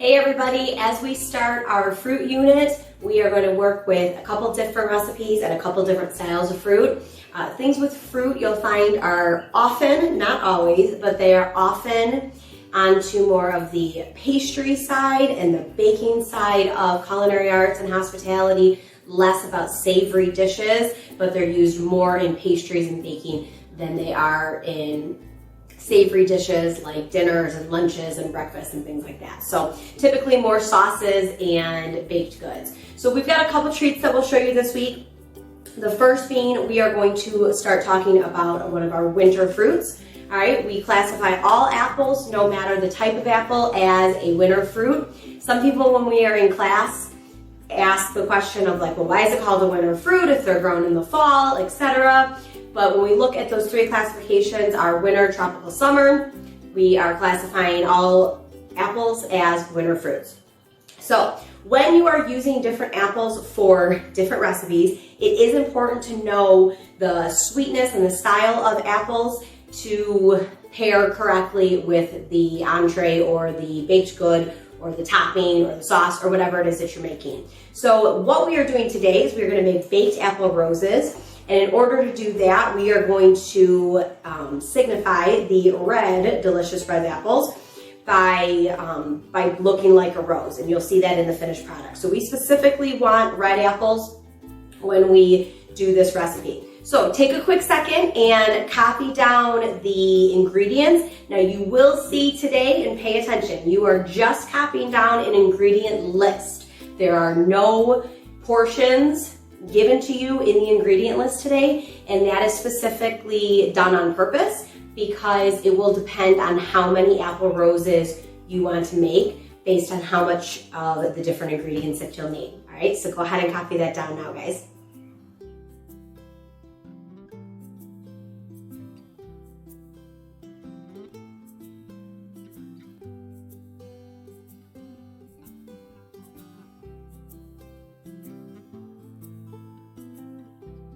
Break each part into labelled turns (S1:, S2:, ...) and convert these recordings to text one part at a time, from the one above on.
S1: Hey everybody, as we start our fruit unit, we are going to work with a couple different recipes and a couple different styles of fruit. Things with fruit you'll find are often, not always, but they are often onto more of the pastry side and the baking side of culinary arts and hospitality, less about savory dishes, but they're used more in pastries and baking than they are in savory dishes like dinners and lunches and breakfasts and things like that. So typically more sauces and baked goods. So we've got a couple treats that we'll show you this week. The first being, we are going to start talking about one of our winter fruits. All right, we classify all apples, no matter the type of apple, as a winter fruit. Some people, when we are in class, ask the question of like, well, why is it called a winter fruit if they're grown in the fall, etc. But when we look at those three classifications, our winter, tropical, summer, we are classifying all apples as winter fruits. So when you are using different apples for different recipes, it is important to know the sweetness and the style of apples to pair correctly with the entree or the baked good or the topping or the sauce or whatever it is that you're making. So what we are doing today is we're going to make baked apple roses. And in order to do that, we are going to signify the red, delicious red apples by looking like a rose. And you'll see that in the finished product. So we specifically want red apples when we do this recipe. So take a quick second and copy down the ingredients. Now you will see today, and pay attention, you are just copying down an ingredient list. There are no portions given to you in the ingredient list today, and that is specifically done on purpose because it will depend on how many apple roses you want to make based on how much of the different ingredients that you'll need. All right, so go ahead and copy that down now, guys.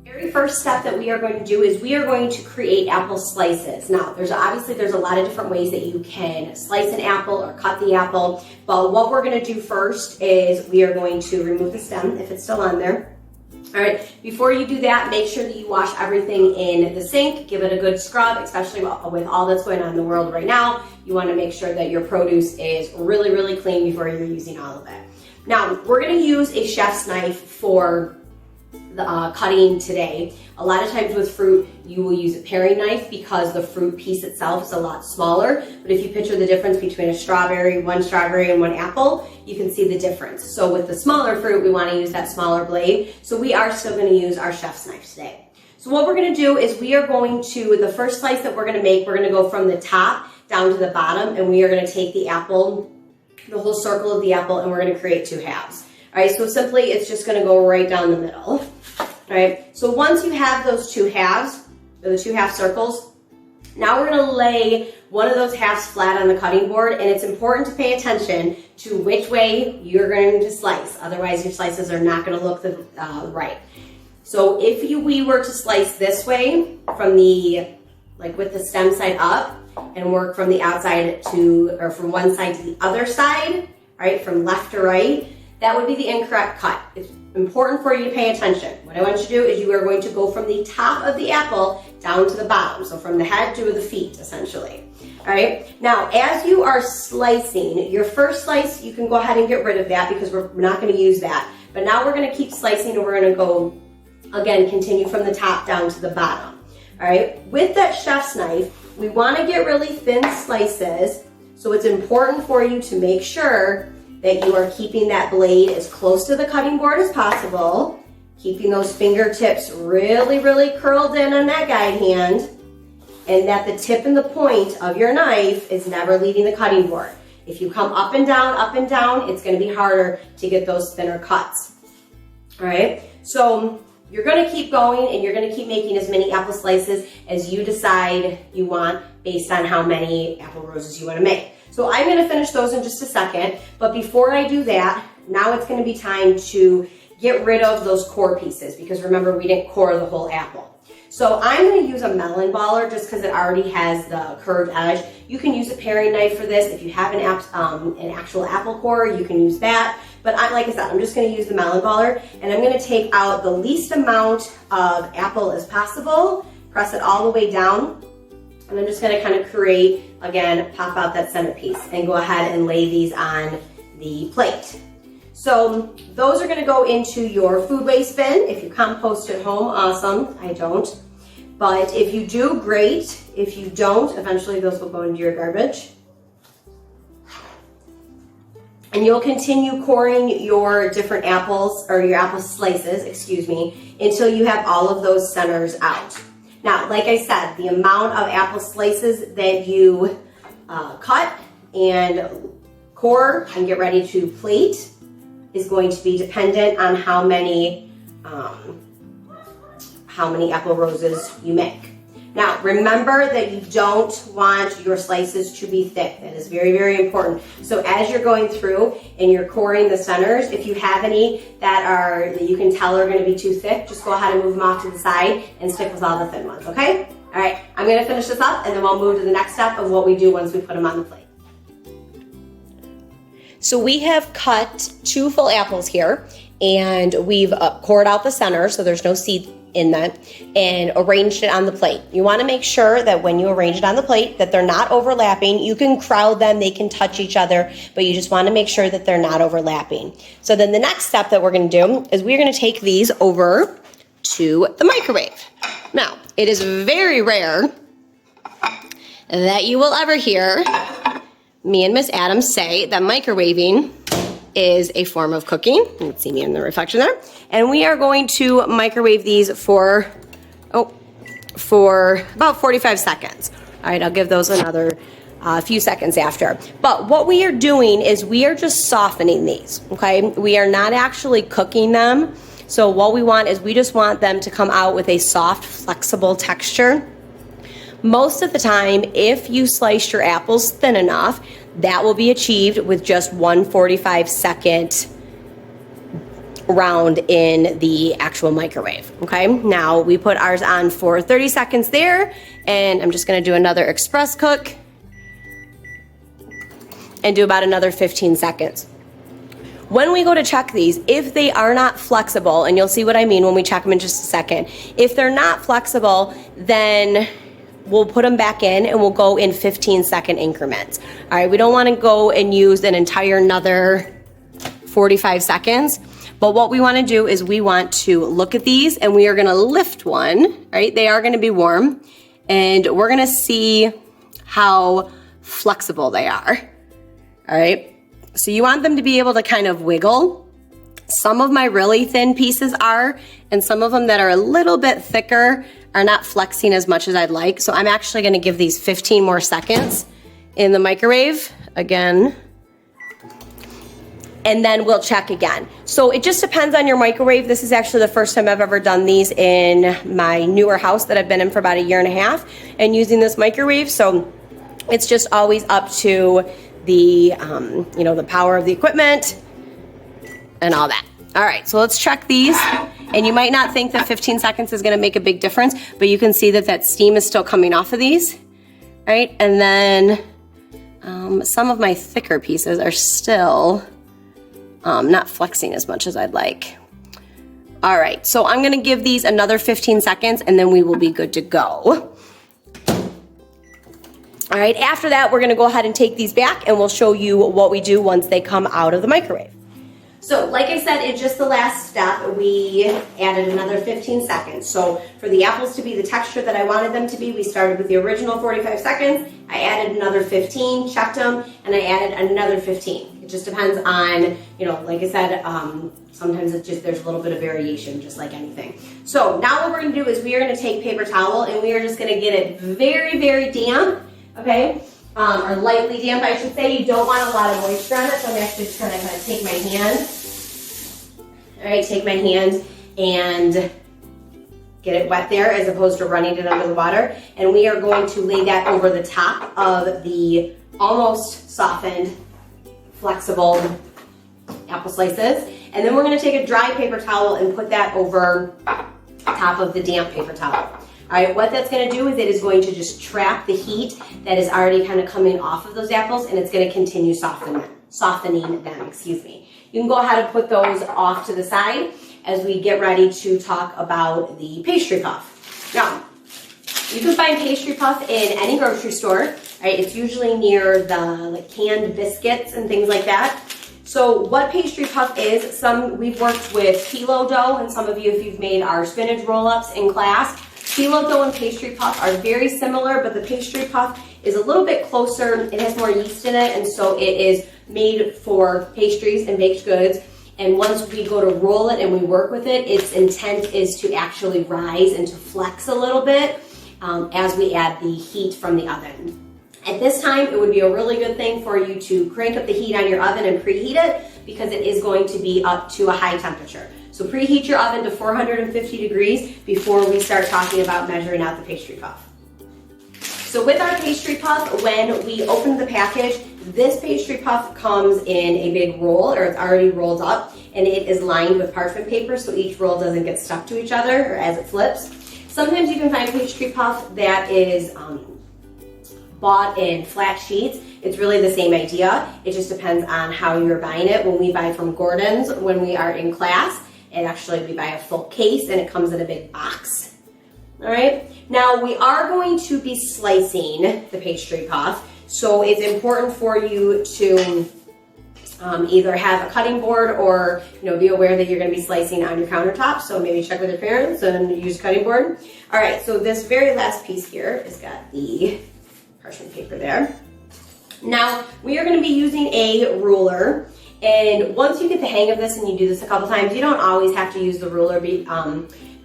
S1: Very first step that we are going to do is we are going to create apple slices. Now, there's a lot of different ways that you can slice an apple or cut the apple, but what we're going to do first is we are going to remove the stem if it's still on there. All right, before you do that, make sure that you wash everything in the sink, give it a good scrub, especially with all that's going on in the world right now. You want to make sure that your produce is really, really clean before you're using all of it. Now, we're going to use a chef's knife for the cutting today. A lot of times with fruit, you will use a paring knife because the fruit piece itself is a lot smaller. But if you picture the difference between one strawberry and one apple, you can see the difference. So with the smaller fruit, we want to use that smaller blade. So we are still going to use our chef's knife today. So what we're going to do is we are going to, the first slice that we're going to make, we're going to go from the top down to the bottom, and we are going to take the apple, the whole circle of the apple, and we're going to create two halves. All right, so simply it's just going to go right down the middle. All right, so once you have those two halves, or the two half circles, now we're going to lay one of those halves flat on the cutting board, and it's important to pay attention to which way you're going to slice. Otherwise, your slices are not going to look right. So if we were to slice this way from with the stem side up and work from the outside or from one side to the other side, right, from left to right, that would be the incorrect cut. It's important for you to pay attention. What I want you to do is you are going to go from the top of the apple down to the bottom. So from the head to the feet, essentially. All right. Now, as you are slicing, your first slice, you can go ahead and get rid of that because we're not going to use that. But now we're going to keep slicing, and we're going to go, again, continue from the top down to the bottom. All right. With that chef's knife, we want to get really thin slices. So it's important for you to make sure that you are keeping that blade as close to the cutting board as possible, keeping those fingertips really, really curled in on that guide hand, and that the tip and the point of your knife is never leaving the cutting board. If you come up and down, it's going to be harder to get those thinner cuts. All right, so you're going to keep going, and you're going to keep making as many apple slices as you decide you want based on how many apple roses you want to make. So I'm going to finish those in just a second, but before I do that, now it's going to be time to get rid of those core pieces because remember, we didn't core the whole apple. So I'm going to use a melon baller just because it already has the curved edge. You can use a paring knife for this. If you have an actual apple core, you can use that. But like I said, I'm just going to use the melon baller, and I'm going to take out the least amount of apple as possible, press it all the way down, and I'm just going to kind of create, again, pop out that centerpiece and go ahead and lay these on the plate. So those are going to go into your food waste bin. If you compost at home, awesome. I don't. But if you do, great. If you don't, eventually those will go into your garbage. And you'll continue coring your different apples, or your apple slices, excuse me, until you have all of those centers out. Now, like I said, the amount of apple slices that you cut and core and get ready to plate is going to be dependent on how many apple roses you make. Now, remember that you don't want your slices to be thick. That is very, very important. So as you're going through and you're coring the centers, if you have any that you can tell are going to be too thick, just go ahead and move them off to the side and stick with all the thin ones, okay? All right, I'm going to finish this up and then we'll move to the next step of what we do once we put them on the plate. So we have cut 2 full apples here, and we've cored out the center so there's no seed in that, and arranged it on the plate. You want to make sure that when you arrange it on the plate that they're not overlapping. You can crowd them, they can touch each other, but you just want to make sure that they're not overlapping. So then the next step that we're going to do is we're going to take these over to the microwave. Now, it is very rare that you will ever hear me and Miss Adams say that microwaving is a form of cooking. You can see me in the reflection there. And we are going to microwave these for about 45 seconds. All right, I'll give those another few seconds after. But what we are doing is we are just softening these, okay? We are not actually cooking them. So what we want is we just want them to come out with a soft, flexible texture. Most of the time, if you slice your apples thin enough, that will be achieved with just 1 45-second round in the actual microwave, okay? Now, we put ours on for 30 seconds there, and I'm just gonna do another express cook and do about another 15 seconds. When we go to check these, if they are not flexible, and you'll see what I mean when we check them in just a second, if they're not flexible, then we'll put them back in and we'll go in 15-second increments. All right, we don't want to go and use an entire another 45 seconds. But what we want to do is we want to look at these and we are going to lift one, right? They are going to be warm and we're going to see how flexible they are. All right, so you want them to be able to kind of wiggle. Some of my really thin pieces are, and some of them that are a little bit thicker are not flexing as much as I'd like. So I'm actually gonna give these 15 more seconds in the microwave again, and then we'll check again. So it just depends on your microwave. This is actually the first time I've ever done these in my newer house that I've been in for about 1.5 years and using this microwave. So it's just always up to the, the power of the equipment and all that. All right, so let's check these. And you might not think that 15 seconds is gonna make a big difference, but you can see that that steam is still coming off of these, right? And then some of my thicker pieces are still not flexing as much as I'd like. All right, so I'm gonna give these another 15 seconds and then we will be good to go. All right, after that, we're gonna go ahead and take these back and we'll show you what we do once they come out of the microwave. So like I said, in just the last step, we added another 15 seconds. So for the apples to be the texture that I wanted them to be, we started with the original 45 seconds. I added another 15, checked them, and I added another 15. It just depends on, like I said, sometimes it's just, there's a little bit of variation, just like anything. So now what we're gonna do is we are gonna take paper towel and we are just gonna get it very, very damp, okay? Or lightly damp, I should say. You don't want a lot of moisture on it, so I'm actually just gonna kind of take my hand. All right, take my hand and get it wet there as opposed to running it under the water. And we are going to lay that over the top of the almost softened, flexible apple slices. And then we're gonna take a dry paper towel and put that over top of the damp paper towel. All right, what that's gonna do is it is going to just trap the heat that is already kind of coming off of those apples, and it's gonna continue softening them, excuse me. You can go ahead and put those off to the side as we get ready to talk about the pastry puff. Now, you can find pastry puff in any grocery store, right? It's usually near the canned biscuits and things like that. So what pastry puff is, we've worked with phyllo dough, and some of you, if you've made our spinach roll-ups in class, phyllo dough and pastry puff are very similar, but the pastry puff is a little bit closer. It has more yeast in it, and so it is made for pastries and baked goods. And once we go to roll it and we work with it, its intent is to actually rise and to flex a little bit as we add the heat from the oven. At this time, it would be a really good thing for you to crank up the heat on your oven and preheat it, because it is going to be up to a high temperature. So preheat your oven to 450 degrees before we start talking about measuring out the pastry puff. So with our pastry puff, when we open the package, this pastry puff comes in a big roll, or it's already rolled up, and it is lined with parchment paper so each roll doesn't get stuck to each other or as it flips. Sometimes you can find pastry puff that is bought in flat sheets. It's really the same idea. It just depends on how you're buying it. When we buy from Gordon's, when we are in class, we buy a full case and it comes in a big box. All right. Now we are going to be slicing the pastry puff, so it's important for you to either have a cutting board or be aware that you're going to be slicing on your countertop. So maybe check with your parents and use a cutting board. All right. So this very last piece here has got the parchment paper there. Now we are going to be using a ruler, and once you get the hang of this and you do this a couple times, you don't always have to use the ruler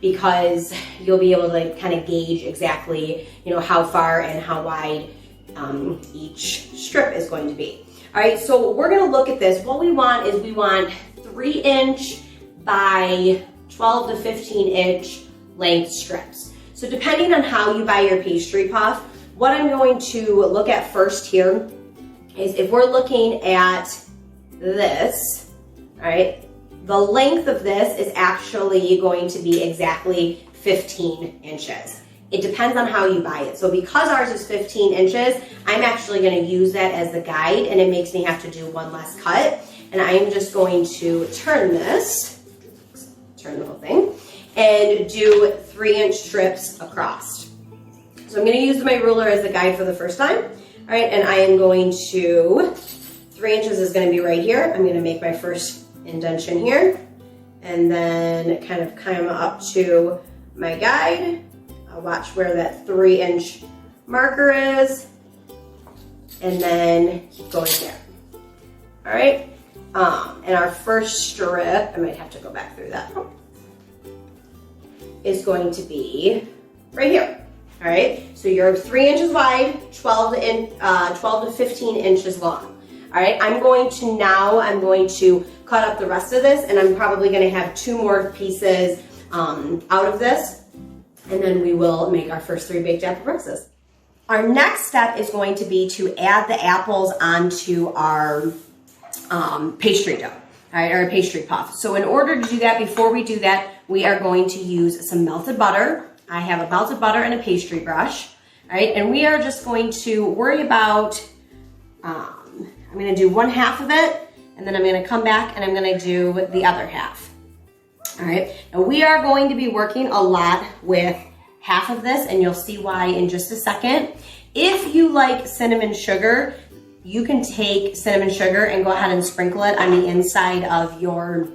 S1: because you'll be able to kind of gauge exactly how far and how wide each strip is going to be. All right, so we're going to look at this. What we want is 3-inch by 12 to 15-inch length strips. So depending on how you buy your pastry puff, what I'm going to look at first here is if we're looking at this, all right, the length of this is actually going to be exactly 15 inches. It depends on how you buy it. So because ours is 15 inches, I'm actually going to use that as the guide, and it makes me have to do one less cut. And I am just going to turn the whole thing, and do 3-inch strips across. So I'm going to use my ruler as the guide for the first time. All right, and I am going to, 3 inches is going to be right here. I'm going to make my first indentation here, and then kind of come up to my guide. I'll watch where that 3-inch marker is, and then keep going there. All right, and our first strip, I might have to go back through that, is going to be right here. All right, so you're 3 inches wide, 12 to 15 inches long. All right, I'm going to cut up the rest of this, and I'm probably going to have 2 more pieces out of this, and then we will make our first 3 baked apple breakfasts. Our next step is going to be to add the apples onto our pastry dough, all right, our pastry puff. So in order to do that, before we do that, we are going to use some melted butter. I have a melted butter and a pastry brush, all right, and we are just going to worry about, I'm going to do 1/2 of it, and then I'm going to come back and I'm going to do the other half. All right, now we are going to be working a lot with half of this, and you'll see why in just a second. If you like cinnamon sugar, you can take cinnamon sugar and go ahead and sprinkle it on the inside of your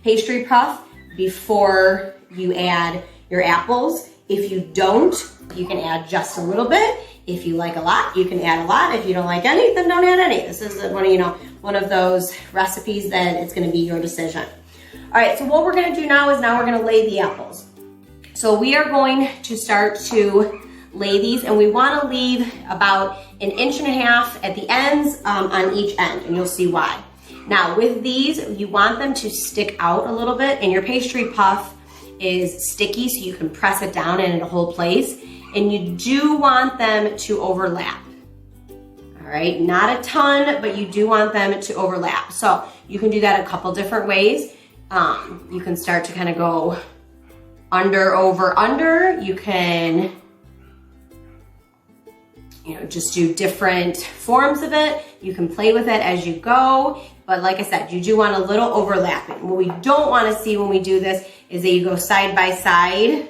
S1: pastry puff before you add your apples. If you don't, you can add just a little bit. If you like a lot, you can add a lot. If you don't like any, then don't add any. This is one of those recipes that it's going to be your decision. All right, so what we're going to do now is we're going to lay the apples. So we are going to start to lay these, and we want to leave about 1.5 inches at the ends on each end, and you'll see why. Now with these, you want them to stick out a little bit, and your pastry puff is sticky, so you can press it down and it'll hold place. And you do want them to overlap. All right, not a ton, but you do want them to overlap. So you can do that a couple different ways. You can start to kind of go under, over, under. You can, you know, just do different forms of it. You can play with it as you go. But like I said, you do want a little overlapping. What we don't want to see when we do this is that you go side by side,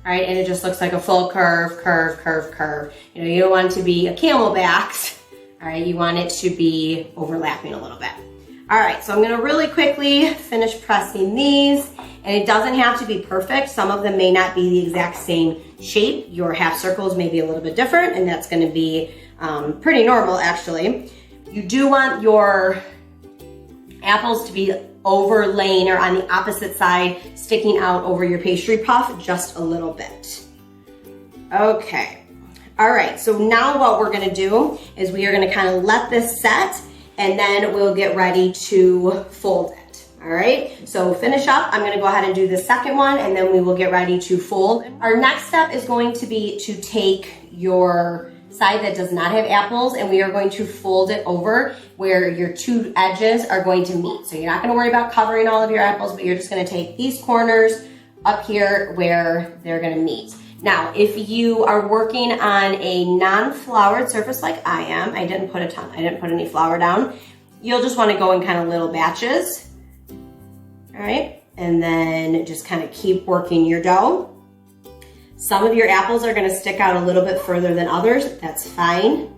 S1: right? And it just looks like a full curve, curve, curve, curve. You know, you don't want it to be a camelback, all right? You want it to be overlapping a little bit. All right, so I'm gonna really quickly finish pressing these, and it doesn't have to be perfect. Some of them may not be the exact same shape. Your half circles may be a little bit different, and that's gonna be pretty normal, actually. You do want your apples to be overlaying or on the opposite side, sticking out over your pastry puff just a little bit. Okay, all right, so now what we're gonna do is we are gonna kind of let this set, and then we'll get ready to fold it, all right? So finish up, I'm gonna go ahead and do the second one, and then we will get ready to fold. Our next step is going to be to take your side that does not have apples, and we are going to fold it over where your two edges are going to meet. So you're not gonna worry about covering all of your apples, but you're just gonna take these corners up here where they're gonna meet. Now, if you are working on a non-floured surface like I am, I didn't put a ton, I didn't put any flour down, you'll just wanna go in kind of little batches, all right? And then just kind of keep working your dough. Some of your apples are gonna stick out a little bit further than others, that's fine.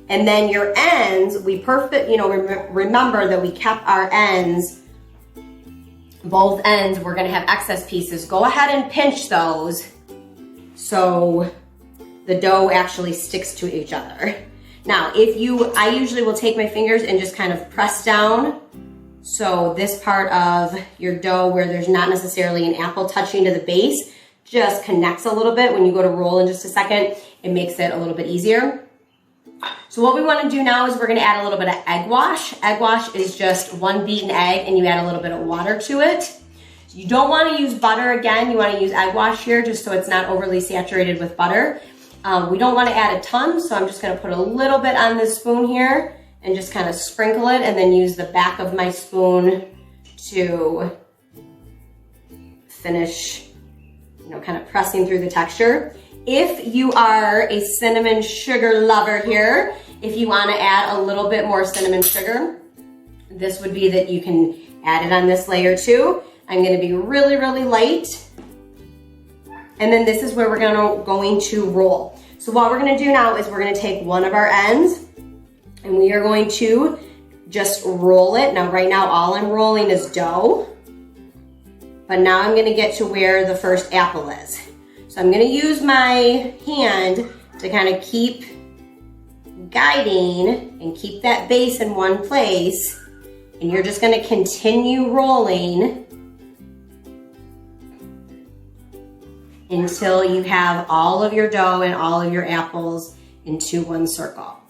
S1: And then your ends, remember that we kept our ends, both ends, we're gonna have excess pieces. Go ahead and pinch those so the dough actually sticks to each other. Now, I usually will take my fingers and just kind of press down. So this part of your dough where there's not necessarily an apple touching to the base just connects a little bit. When you go to roll in just a second, it makes it a little bit easier. So what we want to do now is we're going to add a little bit of egg wash. Egg wash is just one beaten egg and you add a little bit of water to it. So you don't want to use butter again. You want to use egg wash here just so it's not overly saturated with butter. We don't want to add a ton, so I'm just going to put a little bit on this spoon here and just kind of sprinkle it, and then use the back of my spoon to finish, kind of pressing through the texture. If you are a cinnamon sugar lover here, if you want to add a little bit more cinnamon sugar, this would be that you can add it on this layer too. I'm going to be really, really light. And then this is where we're going to roll. So what we're going to do now is we're going to take one of our ends and we are going to just roll it. Now, right now, all I'm rolling is dough. But now I'm going to get to where the first apple is. So I'm going to use my hand to kind of keep guiding and keep that base in one place. And you're just going to continue rolling until you have all of your dough and all of your apples into one circle, all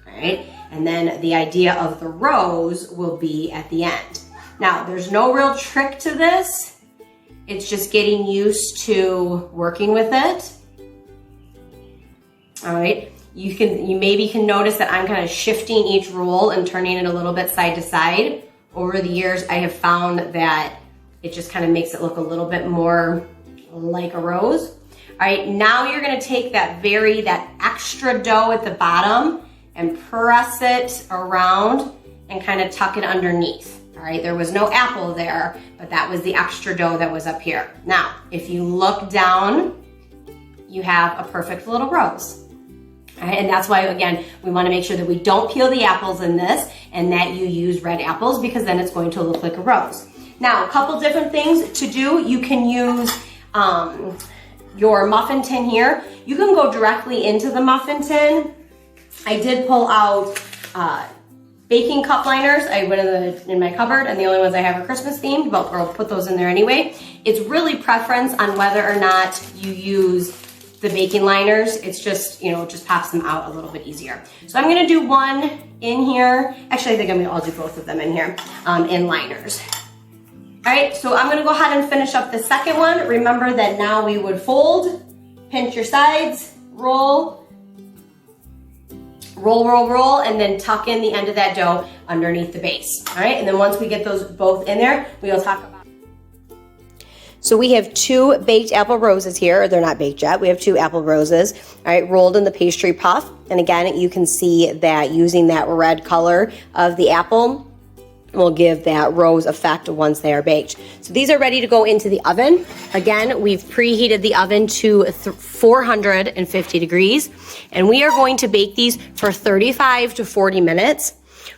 S1: right? And then the idea of the rows will be at the end. Now, there's no real trick to this. It's just getting used to working with it, all right? You maybe can notice that I'm kind of shifting each roll and turning it a little bit side to side. Over the years, I have found that it just kind of makes it look a little bit more like a rose. All right, now you're gonna take that extra dough at the bottom and press it around and kind of tuck it underneath. All right, there was no apple there, but that was the extra dough that was up here. Now, if you look down, you have a perfect little rose. All right, and that's why, again, we wanna make sure that we don't peel the apples in this and that you use red apples, because then it's going to look like a rose. Now, a couple different things to do. You can use your muffin tin here. You can go directly into the muffin tin. I did pull out baking cup liners. I went in my cupboard, and the only ones I have are Christmas themed, but I'll put those in there anyway. It's really preference on whether or not you use the baking liners. It's just, it just pops them out a little bit easier. So I'm gonna do one in here. Actually, I think I'll do both of them in here, in liners. All right, so I'm gonna go ahead and finish up the second one. Remember that now we would fold, pinch your sides, roll, roll, roll, roll, and then tuck in the end of that dough underneath the base. All right, and then once we get those both in there, we'll talk about So we have 2 baked apple roses here. They're not baked yet. We have 2 apple roses, all right, rolled in the pastry puff. And again, you can see that using that red color of the apple will give that rose effect once they are baked. So these are ready to go into the oven. Again, we've preheated the oven to 450 degrees, and we are going to bake these for 35 to 40 minutes.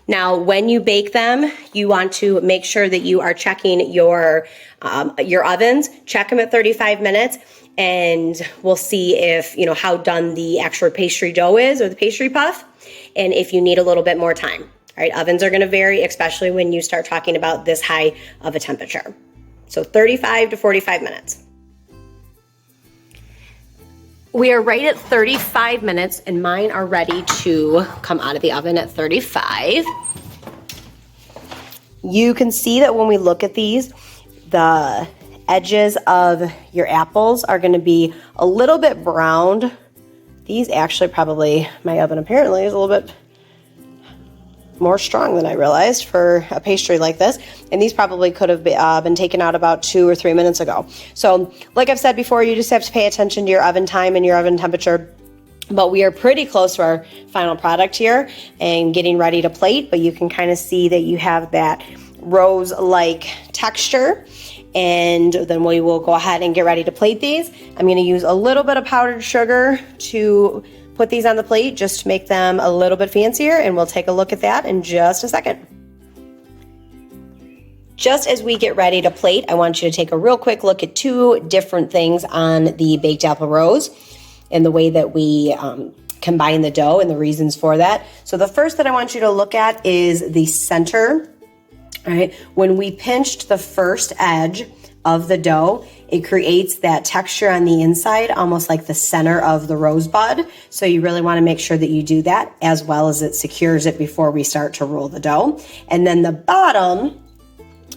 S1: Now, when you bake them, you want to make sure that you are checking your ovens. Check them at 35 minutes, and we'll see if, you know, how done the actual pastry dough is, or the pastry puff, and if you need a little bit more time. All right, ovens are going to vary, especially when you start talking about this high of a temperature. So 35 to 45 minutes. We are right at 35 minutes, and mine are ready to come out of the oven at 35. You can see that when we look at these, the edges of your apples are going to be a little bit browned. These actually probably, my oven apparently is a little bit more strong than I realized for a pastry like this. And these probably could have been taken out about 2 or 3 minutes ago. So like I've said before, you just have to pay attention to your oven time and your oven temperature. But we are pretty close to our final product here and getting ready to plate. But you can kind of see that you have that rose-like texture. And then we will go ahead and get ready to plate these. I'm going to use a little bit of powdered sugar to put these on the plate just to make them a little bit fancier, and we'll take a look at that in just a second. Just as we get ready to plate, I want you to take a real quick look at 2 different things on the baked apple rose and the way that we combine the dough and the reasons for that. So the first that I want you to look at is the center. All right, when we pinched the first edge of the dough, it creates that texture on the inside, almost like the center of the rosebud. So you really want to make sure that you do that, as well as it secures it before we start to roll the dough. And then the bottom,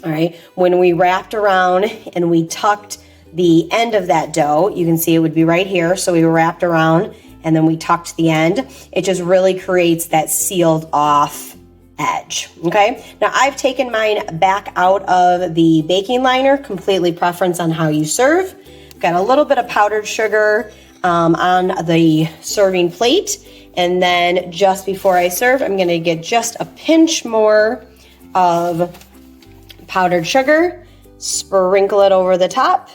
S1: all right, when we wrapped around and we tucked the end of that dough, you can see it would be right here. So we wrapped around and then we tucked the end. It just really creates that sealed off edge. Okay, now I've taken mine back out of the baking liner, completely preference on how you serve. Got a little bit of powdered sugar on the serving plate, and then just before I serve, I'm going to get just a pinch more of powdered sugar, sprinkle it over the top,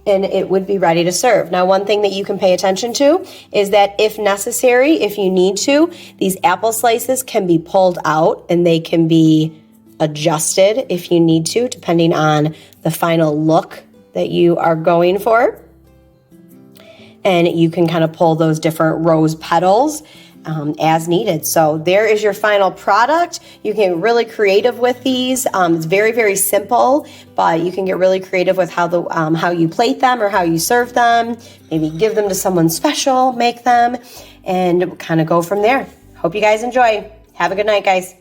S1: and it would be ready to serve. Now, one thing that you can pay attention to is that if necessary, if you need to, these apple slices can be pulled out and they can be adjusted if you need to, depending on the final look that you are going for. And you can kind of pull those different rose petals as needed. So there is your final product. You can get really creative with these. It's very, very simple, but you can get really creative with how you plate them or how you serve them. Maybe give them to someone special, make them, and kind of go from there. Hope you guys enjoy. Have a good night, guys.